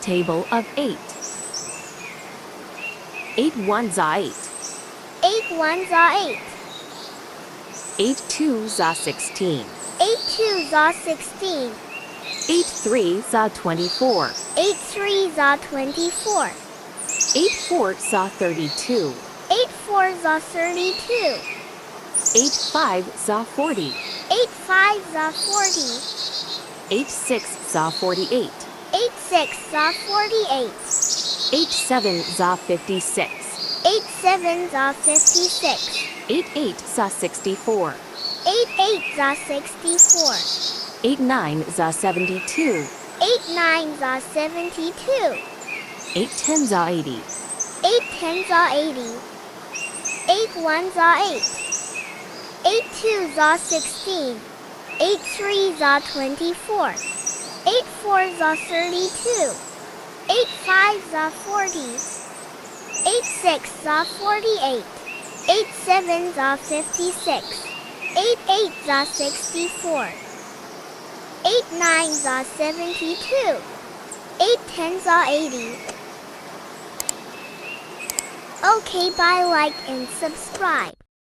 table of 8. 8 ones are 8. 8 ones are 8. 8 twos are 16. 8 twos are 16. 8 threes are 24. 8 threes are 24. 8 fours are 32. 8 fours are 32. 8 fives are 40. 8 fives are 40. 8 sixes are 48. 8 sixes are 48. 8 sevens are 56. 8 sevens are 56. 8 eights are 64. 8 eights are 64. 8 nines are 72. 8 nines are 72. 8 tens are 80. 8 tens are 80. 8 ones are 8. 8 twos are 16. 8 threes are 24. 8 fours are 32. 8 fives are 40. 8 sixes are 48. 8 sevens are 56. 8 eights are 64. 8 nines are 72. 8 tens are 80. Okay, bye, like and subscribe.